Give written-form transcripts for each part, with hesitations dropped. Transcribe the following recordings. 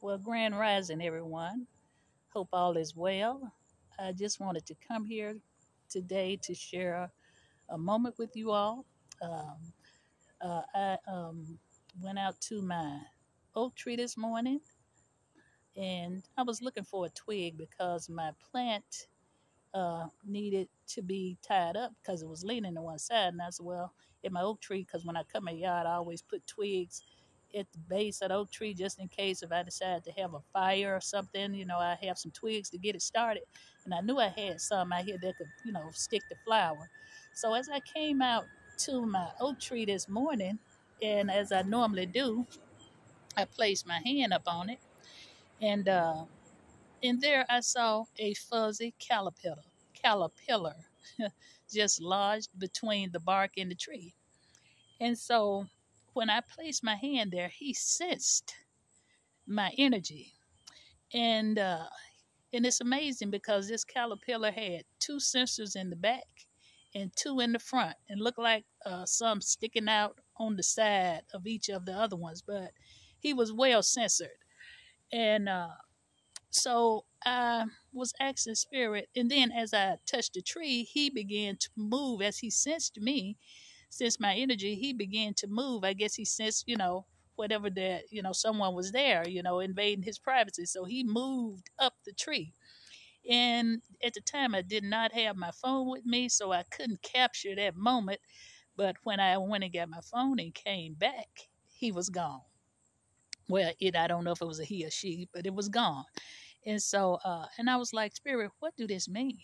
Well, grand rising, everyone. Hope all is well. I just wanted to come here today to share a moment with you all. Um, I went out to my oak tree this morning and I was looking for a twig because my plant needed to be tied up because it was leaning to one side. And I said, well, in my oak tree, because when I cut my yard, I always put twigs at the base of the oak tree just in case if I decide to have a fire or something, I have some twigs to get it started. And I knew I had some out here that could, stick the flower. So as I came out to my oak tree this morning, and as I normally do, I placed my hand up on it, and in there I saw a fuzzy caterpillar just lodged between the bark and the tree. And so when I placed my hand there, he sensed my energy. And and it's amazing because this caterpillar had two sensors in the back and two in the front, and looked like some sticking out on the side of each of the other ones. But he was well censored, and so I was asking spirit, and then as I touched the tree, he began to move as he sensed me, sensed my energy. He began to move. I guess he sensed, whatever that, someone was there, invading his privacy. So he moved up the tree. And at the time, I did not have my phone with me, so I couldn't capture that moment. But when I went and got my phone and came back, he was gone. Well, I don't know if it was a he or she, but it was gone. And so, and I was like, Spirit, what do this mean?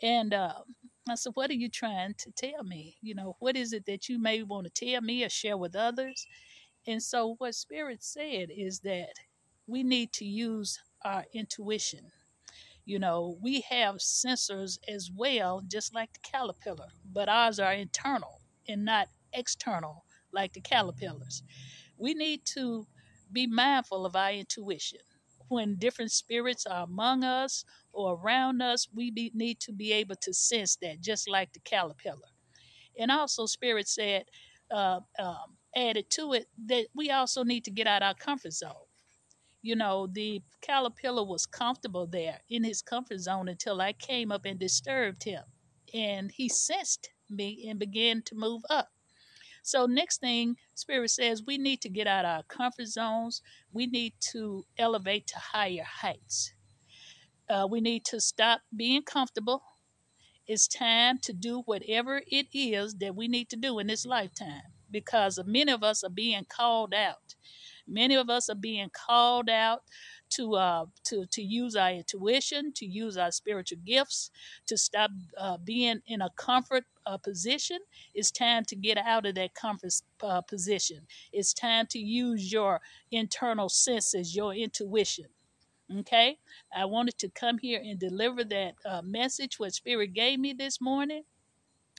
And I said, what are you trying to tell me? What is it that you may want to tell me or share with others? And so, what Spirit said is that we need to use our intuition. We have sensors as well, just like the caterpillar, but ours are internal and not external like the caterpillars. We need to be mindful of our intuition. When different spirits are among us or around us, need to be able to sense that, just like the caterpillar. And also, Spirit said, added to it, that we also need to get out our comfort zone. The caterpillar was comfortable there in his comfort zone until I came up and disturbed him. And he sensed me and began to move up. So next thing, Spirit says we need to get out of our comfort zones. We need to elevate to higher heights. We need to stop being comfortable. It's time to do whatever it is that we need to do in this lifetime because many of us are being called out. Many of us are being called out to use our intuition, to use our spiritual gifts, to stop being in a comfort position. It's time to get out of that comfort position. It's time to use your internal senses, your intuition. Okay, I wanted to come here and deliver that message what Spirit gave me this morning,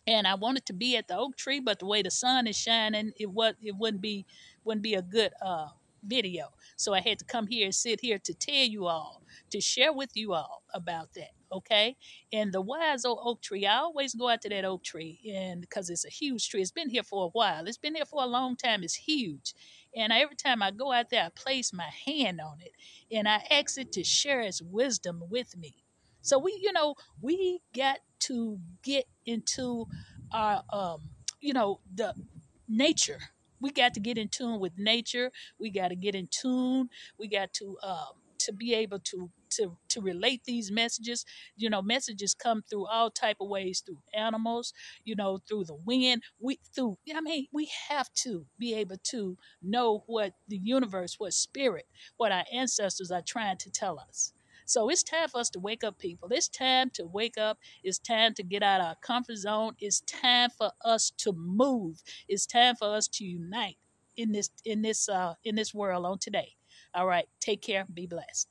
and I wanted to be at the oak tree, but the way the sun is shining, it wouldn't be a good video. So I had to come here and sit here to tell you all, to share with you all about that. Okay, and the wise old oak tree, I always go out to that oak tree, and because it's a huge tree, it's been here for a while. It's been here for a long time. It's huge, and every time I go out there, I place my hand on it, and I ask it to share its wisdom with me. So we got to get into our the nature. We got to get in tune with nature. We got to get in tune. We got to be able to relate these messages. Messages come through all type of ways, through animals, through the wind. We have to be able to know what the universe, what spirit, what our ancestors are trying to tell us. So it's time for us to wake up, people. It's time to wake up. It's time to get out of our comfort zone. It's time for us to move. It's time for us to unite in this world on today. All right, take care. Be blessed.